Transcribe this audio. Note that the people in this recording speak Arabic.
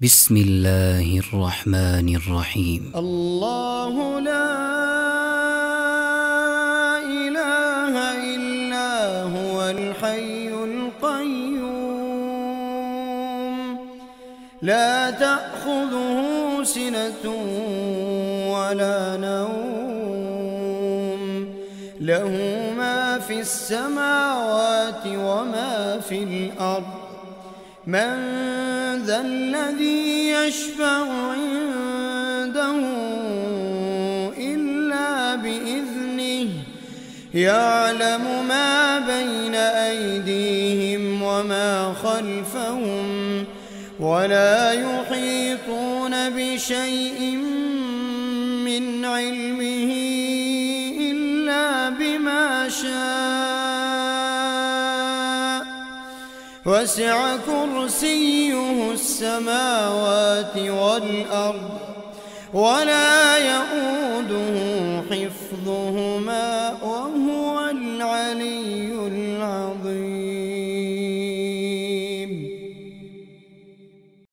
بسم الله الرحمن الرحيم. الله لا إله إلا هو الحي القيوم لا تأخذه سنة ولا نوم له ما في السماوات وما في الأرض من ذا الذي يشفع عنده إلا بإذنه يعلم ما بين أيديهم وما خلفهم ولا يحيطون بشيء من علمه إلا بما شاء وسع كرسيه السماوات والأرض ولا يئوده حفظهما وهو العلي العظيم.